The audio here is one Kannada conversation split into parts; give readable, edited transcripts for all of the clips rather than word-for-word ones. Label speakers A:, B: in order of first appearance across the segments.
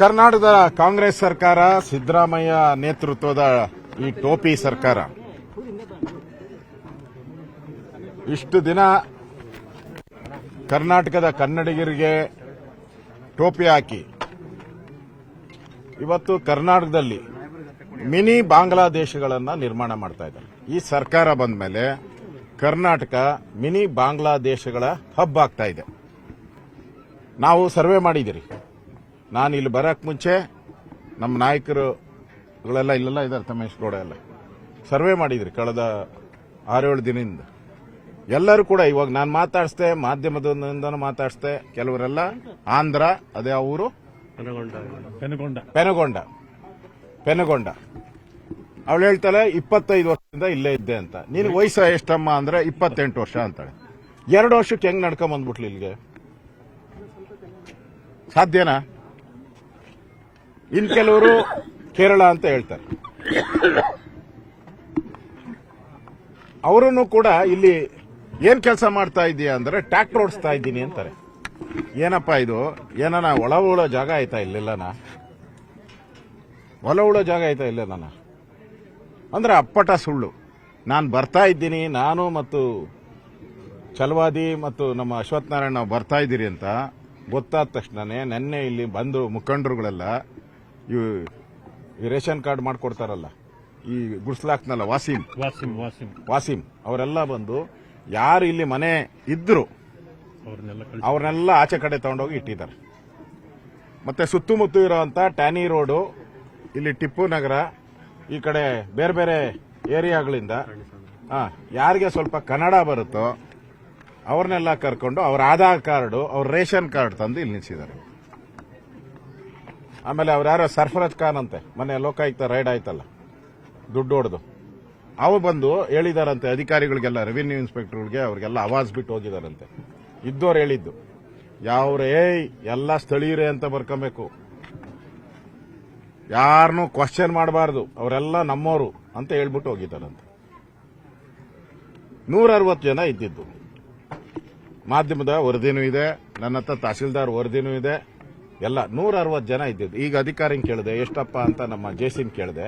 A: ಕರ್ನಾಟಕದ ಕಾಂಗ್ರೆಸ್ ಸರ್ಕಾರ, ಸಿದ್ದರಾಮಯ್ಯ ನೇತೃತ್ವದ ಈ ಟೋಪಿ ಸರ್ಕಾರ ಇಷ್ಟು ದಿನ ಕರ್ನಾಟಕದ ಕನ್ನಡಿಗರಿಗೆ ಟೋಪಿ ಹಾಕಿ ಇವತ್ತು ಕರ್ನಾಟಕದಲ್ಲಿ ಮಿನಿ ಬಾಂಗ್ಲಾದೇಶಗಳನ್ನು ನಿರ್ಮಾಣ ಮಾಡ್ತಾ ಇದ್ದಾರೆ. ಈ ಸರ್ಕಾರ ಬಂದ ಮೇಲೆ ಕರ್ನಾಟಕ ಮಿನಿ ಬಾಂಗ್ಲಾದೇಶಗಳ ಹಬ್ ಆಗ್ತಾ ಇದೆ. ನಾವು ಸರ್ವೆ ಮಾಡಿದಿರಿ. ನಾನು ಇಲ್ಲಿ ಬರಕ್ ಮುಂಚೆ ನಮ್ಮ ನಾಯಕರುಗಳೆಲ್ಲ ಇಲ್ಲೆಲ್ಲ ಇದ್ದಾರೆ, ತಮೇಶ್ ಗೌಡ ಎಲ್ಲ ಸರ್ವೆ ಮಾಡಿದ್ರಿ ಕಳೆದ 6-7 ದಿನದಿಂದ. ಎಲ್ಲರೂ ಕೂಡ ಇವಾಗ ನಾನು ಮಾತಾಡಿಸ್ದೆ, ಮಾಧ್ಯಮದಿಂದನೂ ಮಾತಾಡಿಸ್ದೆ. ಕೆಲವರೆಲ್ಲ ಆಂಧ್ರ, ಅದೇ ಊರು ಪೆನಗೊಂಡ. ಅವಳು ಹೇಳ್ತಾಳೆ 25 ವರ್ಷದಿಂದ ಇಲ್ಲೇ ಇದ್ದೆ ಅಂತ. ನಿನಗೆ ವಯಸ್ಸು ಎಷ್ಟಮ್ಮ ಅಂದ್ರೆ 28 ವರ್ಷ ಅಂತಾಳೆ. 2 ವರ್ಷಕ್ಕೆ ಹೆಂಗ್ ನಡ್ಕೊಂಡ್ ಬಂದ್ಬಿಟ್ಲಿ ಇಲ್ಲಿಗೆ? ಸಾಧ್ಯನಾ? ಇನ್ ಕೆಲವರು ಕೇರಳ ಅಂತ ಹೇಳ್ತಾರೆ. ಅವರನ್ನು ಕೂಡ ಇಲ್ಲಿ ಏನ್ ಕೆಲಸ ಮಾಡ್ತಾ ಇದೀಯಾ ಅಂದ್ರೆ ಟ್ರ್ಯಾಕ್ಟರ್ ಓಡಿಸ್ತಾ ಇದ್ದೀನಿ ಅಂತಾರೆ. ಏನಪ್ಪಾ ಇದು? ಏನನ ಒಳ ಉಳೋ ಜಾಗ ಆಯ್ತಾ ಇಲ್ಲೆಲ್ಲನ? ಒಳ ಉಳೋ ಜಾಗ ಆಯ್ತಾ ಇಲ್ಲೆಲ್ಲನ ಅಂದ್ರೆ ಅಪ್ಪಟ ಸುಳ್ಳು. ನಾನು ಬರ್ತಾ ಇದ್ದೀನಿ, ನಾನು ಮತ್ತು ಛಲವಾದಿ ಮತ್ತು ನಮ್ಮ ಅಶ್ವಥ್ ನಾರಾಯಣ ನಾವು ಬರ್ತಾ ಇದ್ದೀರಿ ಅಂತ ಗೊತ್ತಾದ ತಕ್ಷಣನೇ ನೆನ್ನೆ ಇಲ್ಲಿ ಬಂದು ಮುಖಂಡರುಗಳೆಲ್ಲ ಈ ರೇಷನ್ ಕಾರ್ಡ್ ಮಾಡ್ಕೊಡ್ತಾರಲ್ಲ, ಈ ಗುಡ್ಸ್ಲಾಕ್ನಲ್ಲ, ವಾಸಿಂ ಅವರೆಲ್ಲ ಬಂದು ಯಾರು ಇಲ್ಲಿ ಮನೆ ಇದ್ರು ಅವ್ರನ್ನೆಲ್ಲ ಆಚೆ ಕಡೆ ತಗೊಂಡೋಗಿ ಇಟ್ಟಿದ್ದಾರೆ. ಮತ್ತೆ ಸುತ್ತಮುತ್ತ ಇರುವಂತ ಟ್ಯಾನಿ ರೋಡು, ಇಲ್ಲಿ ಟಿಪ್ಪು ನಗರ, ಈ ಕಡೆ ಬೇರೆ ಬೇರೆ ಏರಿಯಾಗಳಿಂದ ಯಾರಿಗೆ ಸ್ವಲ್ಪ ಕನ್ನಡ ಬರುತ್ತೋ ಅವ್ರನ್ನೆಲ್ಲ ಕರ್ಕೊಂಡು ಅವ್ರ ಆಧಾರ್ ಕಾರ್ಡು, ಅವ್ರ ರೇಷನ್ ಕಾರ್ಡ್ ತಂದು ಇಲ್ಲಿ ನಿಲ್ಸಿದ್ದಾರೆ. ಆಮೇಲೆ ಅವ್ರು ಯಾರೋ ಸರ್ಫರಾಜ್ ಖಾನ್ ಅಂತೆ, ಮೊನ್ನೆ ಲೋಕಾಯುಕ್ತ ರೈಡ್ ಆಯ್ತಲ್ಲ ದುಡ್ಡು ಹೊಡೆದು, ಅವ್ರು ಬಂದು ಹೇಳಿದಾರಂತೆ ಅಧಿಕಾರಿಗಳಿಗೆಲ್ಲ, ರೆವಿನ್ಯೂ ಇನ್ಸ್ಪೆಕ್ಟರ್ಗಳಿಗೆ ಅವ್ರಿಗೆಲ್ಲ ಆವಾಜ್ ಬಿಟ್ಟು ಹೋಗಿದಾರಂತೆ. ಇದ್ದವ್ರು ಹೇಳಿದ್ದು ಯಾವ್ರೇ ಎಲ್ಲ ಸ್ಥಳೀಯರೇ ಅಂತ ಬರ್ಕೊಬೇಕು, ಯಾರನ್ನೂ ಕ್ವಶನ್ ಮಾಡಬಾರ್ದು, ಅವರೆಲ್ಲ ನಮ್ಮೋರು ಅಂತ ಹೇಳ್ಬಿಟ್ಟು ಹೋಗಿದ್ದಾರಂತೆ. 160 ಜನ ಇದ್ದಿದ್ದು. ಮಾಧ್ಯಮದ ವರದಿನೂ ಇದೆ, ನನ್ನ ಹತ್ರ ತಹಸೀಲ್ದಾರ್ ವರದಿನೂ ಇದೆ, ಎಲ್ಲ 160 ಜನ ಇದ್ದಿದ್ದು. ಈಗ ಅಧಿಕಾರಿನ ಕೇಳಿದೆ ಎಷ್ಟಪ್ಪ ಅಂತ, ನಮ್ಮ ಜೆಸಿನ್ ಕೇಳಿದೆ.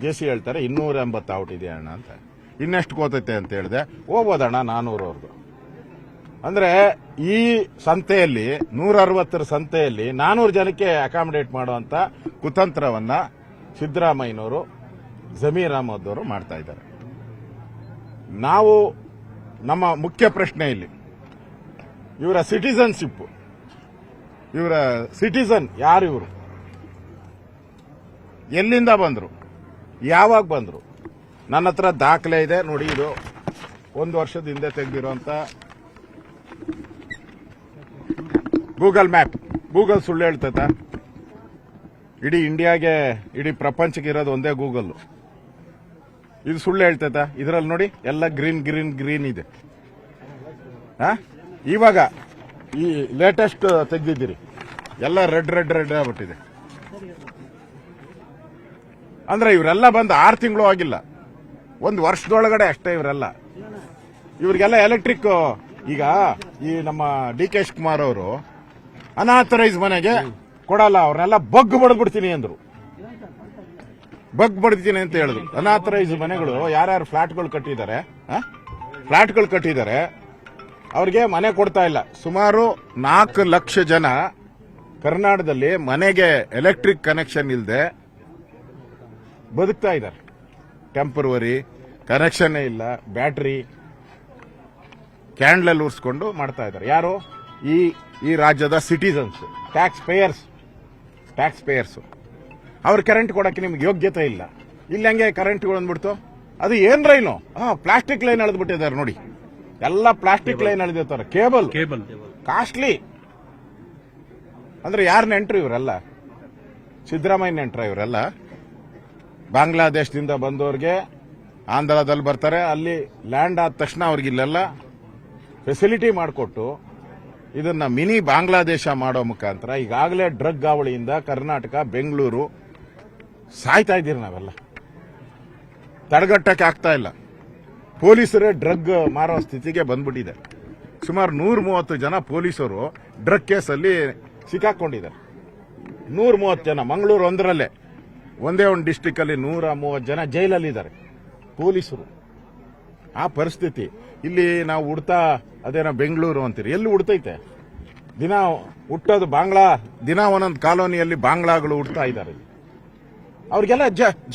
A: ಜೆಸಿ ಹೇಳ್ತಾರೆ 280 ಔಟ್ ಇದೆ ಅಣ್ಣ ಅಂತ. ಇನ್ನೆಷ್ಟು ಕೋತೈತೆ ಅಂತ ಹೇಳಿದೆ. ಹೋಗ್ಬೋದಣ್ಣ 400 ಅವ್ರದ್ದು. ಅಂದ್ರೆ ಈ ಸಂತೆಯಲ್ಲಿ 160 ಸಂತೆಯಲ್ಲಿ 400 ಜನಕ್ಕೆ ಅಕಾಮಿಡೇಟ್ ಮಾಡುವಂತ ಕುತಂತ್ರವನ್ನ ಸಿದ್ದರಾಮಯ್ಯನವರು, ಜಮೀರ್ ಅಹಮದ್ ಅವರು ಮಾಡ್ತಾ ಇದ್ದಾರೆ. ನಾವು ನಮ್ಮ ಮುಖ್ಯ ಪ್ರಶ್ನೆ ಇಲ್ಲಿ ಇವರ ಸಿಟಿಸನ್ಶಿಪ್, ಇವರ ಸಿಟಿಸನ್ ಯಾರು, ಇವರು ಎಲ್ಲಿಂದ ಬಂದ್ರು, ಯಾವಾಗ ಬಂದ್ರು? ನನ್ನ ಹತ್ರ ದಾಖಲೆ ಇದೆ ನೋಡಿ. ಇದು 1 ವರ್ಷದ ಹಿಂದೆ ತೆಗೆದಿರುವಂತ ಗೂಗಲ್ ಮ್ಯಾಪ್. ಗೂಗಲ್ ಸುಳ್ಳು ಹೇಳ್ತೈತ? ಇಡೀ ಇಂಡಿಯಾಗೆ, ಇಡೀ ಪ್ರಪಂಚಕ್ಕೆ ಇರೋದು ಒಂದೇ ಗೂಗಲ್. ಇದು ಸುಳ್ಳು ಹೇಳ್ತೈತ? ಇದರಲ್ಲಿ ನೋಡಿ ಎಲ್ಲ ಗ್ರೀನ್ ಇದೆ. ಇವಾಗ ಈ ಲೇಟೆಸ್ಟ್ ತೆಗೆದಿದ್ದೀರಿ ಎಲ್ಲ ರೆಡ್ ಆಗ್ಬಿಟ್ಟಿದೆ. ಅಂದ್ರೆ ಇವರೆಲ್ಲ ಬಂದು 6 ತಿಂಗಳು ಆಗಿಲ್ಲ, 1 ವರ್ಷದೊಳಗಡೆ ಅಷ್ಟೇ ಇವರೆಲ್ಲ. ಇವ್ರಿಗೆಲ್ಲ ಎಲೆಕ್ಟ್ರಿಕ್. ಈಗ ಈ ನಮ್ಮ ಡಿ ಕೆ ಶಿವಕುಮಾರ್ ಅವರು ಅನಾಥರೈಸ್ ಮನೆಗೆ ಕೊಡಲ್ಲ, ಅವ್ರನ್ನೆಲ್ಲ ಬಗ್ ಬಡ್ದ್ಬಿಡ್ತೀನಿ ಅಂದ್ರು. ಬಗ್ ಬಡ್ತೀನಿ ಅಂತ ಹೇಳಿದ್ರು. ಅನಾಥರೈಸ್ ಮನೆಗಳು ಯಾರ್ಯಾರು ಫ್ಲಾಟ್ಗಳು ಕಟ್ಟಿದ್ದಾರೆ ಅವ್ರಿಗೆ ಮನೆ ಕೊಡ್ತಾ ಇಲ್ಲ. ಸುಮಾರು 4 ಲಕ್ಷ ಜನ ಕರ್ನಾಟಕದಲ್ಲಿ ಮನೆಗೆ ಎಲೆಕ್ಟ್ರಿಕ್ ಕನೆಕ್ಷನ್ ಇಲ್ಲದೆ ಬದುಕ್ತಾ ಇದ್ದಾರೆ. ಟೆಂಪರವರಿ ಕನೆಕ್ಷನ್ ಇಲ್ಲ, ಬ್ಯಾಟರಿ ಕ್ಯಾಂಡ್ಲಲ್ಲಿ ಉರಿಸ್ಕೊಂಡು ಮಾಡ್ತಾ ಇದ್ದಾರೆ. ಯಾರು? ಈ ರಾಜ್ಯದ ಸಿಟಿಸನ್ಸ್, ಟ್ಯಾಕ್ಸ್ ಪೇಯರ್ಸ್. ಅವ್ರ ಕರೆಂಟ್ ಕೊಡಕ್ಕೆ ನಿಮ್ಗೆ ಯೋಗ್ಯತೆ ಇಲ್ಲ. ಇಲ್ಲಿ ಹಂಗೆ ಕರೆಂಟ್ಗಳು ಅಂದ್ಬಿಡ್ತು. ಅದು ಏನ್ ಲೈನು? ಪ್ಲಾಸ್ಟಿಕ್ ಲೈನ್ ಎಳೆದ್ಬಿಟ್ಟಿದ್ದಾರೆ ನೋಡಿ. ಎಲ್ಲ ಪ್ಲಾಸ್ಟಿಕ್ ಲೈನ್ ಎಳೆದಿರ್ತಾರೆ. Cable costly. ಅಂದ್ರೆ ಯಾರು ನೆಂಟ್ರು ಇವರೆಲ್ಲ? ಸಿದ್ದರಾಮಯ್ಯ ನೆಂಟ್ರ ಇವರೆಲ್ಲ? ಬಾಂಗ್ಲಾದೇಶದಿಂದ ಬಂದವ್ರಿಗೆ ಆಂಧ್ರದಲ್ಲಿ ಬರ್ತಾರೆ, ಅಲ್ಲಿ ಲ್ಯಾಂಡ್ ಆದ ತಕ್ಷಣ ಅವ್ರಿಗೆ ಇಲ್ಲೆಲ್ಲ ಫೆಸಿಲಿಟಿ ಮಾಡಿಕೊಟ್ಟು ಇದನ್ನ ಮಿನಿ ಬಾಂಗ್ಲಾದೇಶ ಮಾಡೋ ಮುಖಾಂತರ ಈಗಾಗಲೇ ಡ್ರಗ್ ಹಾವಳಿಯಿಂದ ಕರ್ನಾಟಕ, ಬೆಂಗಳೂರು ಸಾಯ್ತಾ ಇದ್ದೀರಿ. ನಾವೆಲ್ಲ ತಡೆಗಟ್ಟಕ್ಕೆ ಆಗ್ತಾ ಇಲ್ಲ. ಪೊಲೀಸರೇ ಡ್ರಗ್ ಮಾರೋ ಸ್ಥಿತಿಗೆ ಬಂದ್ಬಿಟ್ಟಿದೆ. ಸುಮಾರು 130 ಜನ ಪೊಲೀಸರು ಡ್ರಗ್ ಕೇಸಲ್ಲಿ ಸಿಕ್ಕಾಕೊಂಡಿದ್ದಾರೆ. 130 ಜನ, ಮಂಗಳೂರು ಒಂದರಲ್ಲೇ ಒಂದೇ ಒಂದು ಡಿಸ್ಟಿಕ್ ಅಲ್ಲಿ 130 ಜನ ಜೈಲಲ್ಲಿದ್ದಾರೆ ಪೊಲೀಸರು. ಆ ಪರಿಸ್ಥಿತಿ ಇಲ್ಲಿ ನಾವು ಹುಡ್ತಾ ಅದೇನೋ ಬೆಂಗಳೂರು ಅಂತೀರಿ, ಎಲ್ಲಿ ಹುಡ್ತೈತೆ? ದಿನ ಹುಟ್ಟೋದು ಬಾಂಗ್ಲಾ, ದಿನ ಒಂದೊಂದು ಕಾಲೋನಿಯಲ್ಲಿ ಬಾಂಗ್ಲಾಗಳು ಹುಡ್ತಾ ಇದ್ದಾರೆ. ಅವ್ರಿಗೆಲ್ಲ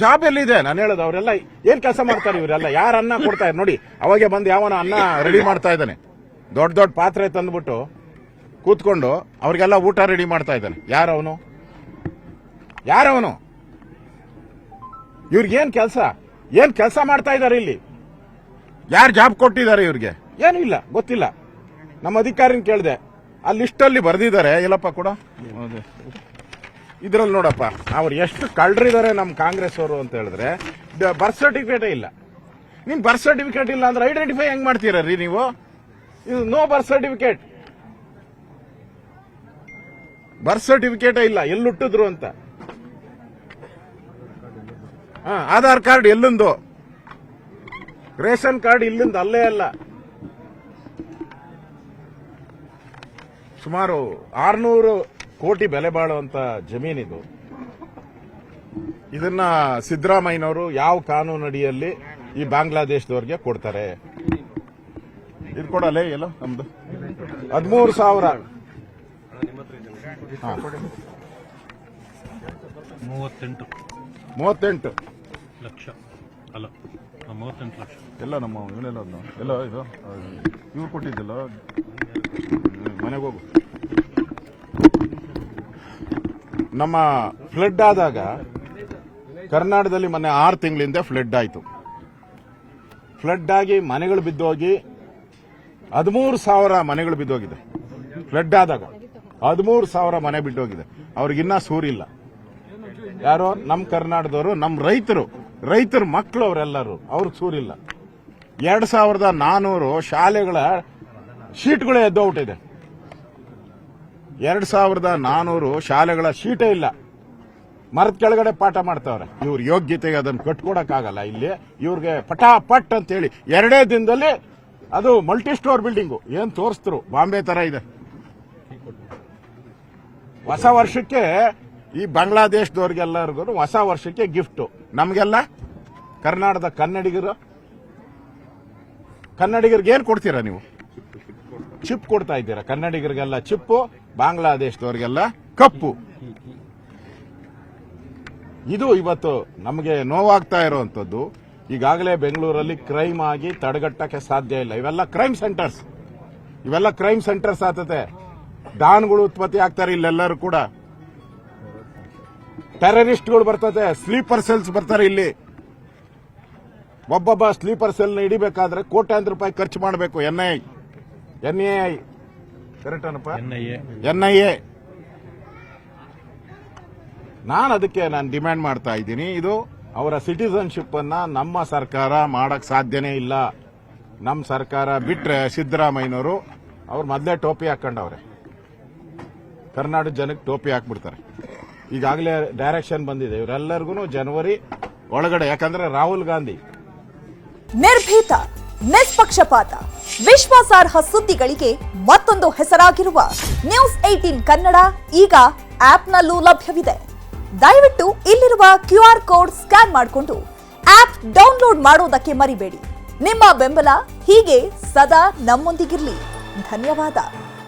A: ಜಾಬ್ ಎಲ್ಲಿದೆ? ನಾನು ಹೇಳೋದು, ಅವರೆಲ್ಲ ಏನ್ ಕೆಲಸ ಮಾಡ್ತಾರೆ? ಇವರೆಲ್ಲ ಯಾರು ಅನ್ನ ಕೊಡ್ತಾ ಇದ್ದಾರೆ ನೋಡಿ. ಅವಾಗೆ ಬಂದು ಯಾವನ ಅನ್ನ ರೆಡಿ ಮಾಡ್ತಾ ಇದ್ದಾನೆ, ದೊಡ್ಡ ದೊಡ್ಡ ಪಾತ್ರೆ ತಂದ್ಬಿಟ್ಟು ಕೂತ್ಕೊಂಡು ಅವ್ರಿಗೆಲ್ಲ ಊಟ ರೆಡಿ ಮಾಡ್ತಾ ಇದ್ದಾನೆ. ಯಾರವನು? ಇವ್ರಿಗೇನ್ ಕೆಲಸ? ಏನ್ ಕೆಲಸ ಮಾಡ್ತಾ ಇದ್ದಾರೆ ಇಲ್ಲಿ? ಯಾರು ಜಾಬ್ ಕೊಟ್ಟಿದ್ದಾರೆ ಇವ್ರಿಗೆ? ಏನೂ ಇಲ್ಲ, ಗೊತ್ತಿಲ್ಲ. ನಮ್ಮ ಅಧಿಕಾರಿನ ಕೇಳಿದೆ, ಆ ಲಿಸ್ಟ್ ಅಲ್ಲಿ ಬರ್ದಿದ್ದಾರೆ. ಇಲ್ಲಪ್ಪ ಕೂಡ ಇದ್ರಲ್ಲಿ ನೋಡಪ್ಪ, ಅವ್ರು ಎಷ್ಟು ಕಳ್ಳರಿದ್ದಾರೆ ನಮ್ಮ ಕಾಂಗ್ರೆಸ್ ಅವರು ಅಂತ ಹೇಳಿದ್ರೆ, ಬರ್ತ್ ಸರ್ಟಿಫಿಕೇಟೇ ಇಲ್ಲ. ನಿಮ್ ಬರ್ತ್ ಸರ್ಟಿಫಿಕೇಟ್ ಇಲ್ಲ ಅಂದ್ರೆ ಐಡೆಂಟಿಫೈ ಹೆಂಗ್ ಮಾಡ್ತೀರ ರೀ ನೀವು? ಇದು ನೋ ಬರ್ತ್ ಸರ್ಟಿಫಿಕೇಟ್, ಬರ್ತ್ ಸರ್ಟಿಫಿಕೇಟೇ ಇಲ್ಲ. ಎಲ್ಲಿ ಹುಟ್ಟಿದ್ರು ಅಂತ. ಆಧಾರ್ ಕಾರ್ಡ್ ಎಲ್ಲಿಂದು? ರೇಷನ್ ಕಾರ್ಡ್ ಇಲ್ಲಿಂದ, ಅಲ್ಲೇ ಅಲ್ಲ. ಸುಮಾರು 600 ಕೋಟಿ ಬೆಲೆ ಬಾಳುವಂತ ಜಮೀನಿದು. ಇದನ್ನ ಸಿದ್ದರಾಮಯ್ಯನವರು ಯಾವ ಕಾನೂನು ಅಡಿಯಲ್ಲಿ ಈ ಬಾಂಗ್ಲಾದೇಶದವ್ರಿಗೆ ಕೊಡ್ತಾರೆ? ಇದು ಕೊಡಲೇ ಎಲ್ಲ ನಮ್ದು 13,000 38
B: ಲಕ್ಷ ಅಲ್ಲ, 38 ಲಕ್ಷ
A: ಎಲ್ಲ ನಮ್ಮ ಇವನೆಲ್ಲ ಎಲ್ಲ ಇದು ಇವ್ರು ಕೊಟ್ಟಿದ್ದಿಲ್ಲ. ಮನೆಗೆ ಹೋಗು. ನಮ್ಮ ಫ್ಲಡ್ ಆದಾಗ ಕರ್ನಾಟಕದಲ್ಲಿ ಮೊನ್ನೆ 6 ತಿಂಗಳಿಂದ ಫ್ಲಡ್ ಆಯಿತು. ಫ್ಲಡ್ ಆಗಿ ಮನೆಗಳು ಬಿದ್ದೋಗಿ 13,000 ಮನೆಗಳು ಬಿದ್ದೋಗಿದೆ. ಫ್ಲಡ್ ಆದಾಗ 13,000 ಮನೆ ಬಿದ್ದೋಗಿದೆ. ಅವ್ರಿಗಿನ್ನ ಸೂರಿಲ್ಲ. ಯಾರೋ ನಮ್ಮ ಕರ್ನಾಟಕದವರು, ನಮ್ಮ ರೈತರ ಮಕ್ಕಳು ಅವರೆಲ್ಲರೂ, ಅವ್ರಿಗೆ ಸೂರಿಲ್ಲ. 2,400 ಶಾಲೆಗಳ ಶೀಟ್ಗಳೇ ಎದ್ದೋಗ್ಬಿಟ್ಟಿದೆ. 2,400 ಶಾಲೆಗಳ ಶೀಟೇ ಇಲ್ಲ. ಮರದ ಕೆಳಗಡೆ ಪಾಠ ಮಾಡ್ತಾವ್ರೆ. ಇವ್ರ ಯೋಗ್ಯತೆಗೆ ಅದನ್ನು ಕಟ್ಕೊಡಕ್ಕಾಗಲ್ಲ. ಇಲ್ಲಿ ಇವ್ರಿಗೆ ಪಟಾಪಟ್ ಅಂತ ಹೇಳಿ 2 ದಿನದಲ್ಲಿ ಅದು ಮಲ್ಟಿ ಸ್ಟೋರ್ ಬಿಲ್ಡಿಂಗು ಏನ್ ತೋರಿಸ್ತರು, ಬಾಂಬೆ ತರ ಇದೆ. ಹೊಸ ವರ್ಷಕ್ಕೆ ಈ ಬಾಂಗ್ಲಾದೇಶದವ್ರಿಗೆಲ್ಲರಿಗೂ ಹೊಸ ವರ್ಷಕ್ಕೆ ಗಿಫ್ಟ್. ನಮಗೆಲ್ಲ ಕರ್ನಾಟಕದ ಕನ್ನಡಿಗರಿಗೆ ಏನ್ ಕೊಡ್ತೀರಾ ನೀವು? ಚಿಪ್ ಕೊಡ್ತಾ ಇದ್ದೀರಾ. ಕನ್ನಡಿಗರಿಗೆಲ್ಲ ಚಿಪ್ಪು, ಬಾಂಗ್ಲಾದೇಶದವ್ರಿಗೆಲ್ಲ ಕಪ್ಪು. ಇದು ಇವತ್ತು ನಮಗೆ ನೋವಾಗ್ತಾ ಇರುವಂತದ್ದು. ಈಗಾಗಲೇ ಬೆಂಗಳೂರಲ್ಲಿ ಕ್ರೈಮ್ ಆಗಿ ತಡೆಗಟ್ಟಕ್ಕೆ ಸಾಧ್ಯ ಇಲ್ಲ. ಇವೆಲ್ಲ ಕ್ರೈಮ್ ಸೆಂಟರ್ಸ್ ಆಗ್ತದೆ. ಡಾನ್ಗಳು ಉತ್ಪತ್ತಿ ಆಗ್ತಾರೆ ಇಲ್ಲೆಲ್ಲರೂ ಕೂಡ. ಟೆರರಿಸ್ಟ್ಗಳು ಬರ್ತದೆ, ಸ್ಲೀಪರ್ ಸೆಲ್ಸ್ ಬರ್ತಾರೆ ಇಲ್ಲಿ. ಒಬ್ಬೊಬ್ಬ ಸ್ಲೀಪರ್ ಸೆಲ್ನ ಹಿಡಿಬೇಕಾದ್ರೆ ಕೋಟ್ಯಾಂತರ ರೂಪಾಯಿ ಖರ್ಚು ಮಾಡಬೇಕು. NIA ಕರೆಕ್ಟ್ ಅನಪ್ಪ? NIA. ಅದಕ್ಕೆ ನಾನು ಡಿಮ್ಯಾಂಡ್ ಮಾಡ್ತಾ ಇದ್ದೀನಿ, ಇದು ಅವರ ಸಿಟಿಸನ್ಶಿಪ್ ಅನ್ನ ನಮ್ಮ ಸರ್ಕಾರ ಮಾಡಕ್ ಸಾಧ್ಯನೇ ಇಲ್ಲ. ನಮ್ಮ ಸರ್ಕಾರ ಬಿಟ್ರೆ ಸಿದ್ದರಾಮಯ್ಯನವರು ಅವ್ರು ಮೊದಲೇ ಟೋಪಿ ಹಾಕೊಂಡವ್ರೆ. ಕರ್ನಾಟಕ ಜನಕ್ಕೆ ಟೋಪಿ ಹಾಕ್ಬಿಡ್ತಾರೆ. ಈಗಾಗಲೇ ಡೈರೆಕ್ಷನ್ ಬಂದಿದೆ ಇವರೆಲ್ಲರಿಗೂ ಜನವರಿ ಒಳಗಡೆ. ಯಾಕಂದ್ರೆ ರಾಹುಲ್ ಗಾಂಧಿ
C: ನಿರ್ಭೀತ, ನಿಷ್ಪಕ್ಷಪಾತ, ವಿಶ್ವಾಸಾರ್ಹ ಸುದ್ದಿಗಳಿಗೆ ಮತ್ತೊಂದು ಹೆಸರಾಗಿರುವ ನ್ಯೂಸ್ 18 ಕನ್ನಡ ಈಗ ಆಪ್ನಲ್ಲೂ ಲಭ್ಯವಿದೆ. ದಯವಿಟ್ಟು ಇಲ್ಲಿರುವ QR ಕೋಡ್ ಸ್ಕ್ಯಾನ್ ಮಾಡಿಕೊಂಡು ಆಪ್ ಡೌನ್ಲೋಡ್ ಮಾಡೋದಕ್ಕೆ ಮರಿಬೇಡಿ. ನಿಮ್ಮ ಬೆಂಬಲ ಹೀಗೆ ಸದಾ ನಮ್ಮೊಂದಿಗಿರಲಿ. ಧನ್ಯವಾದ.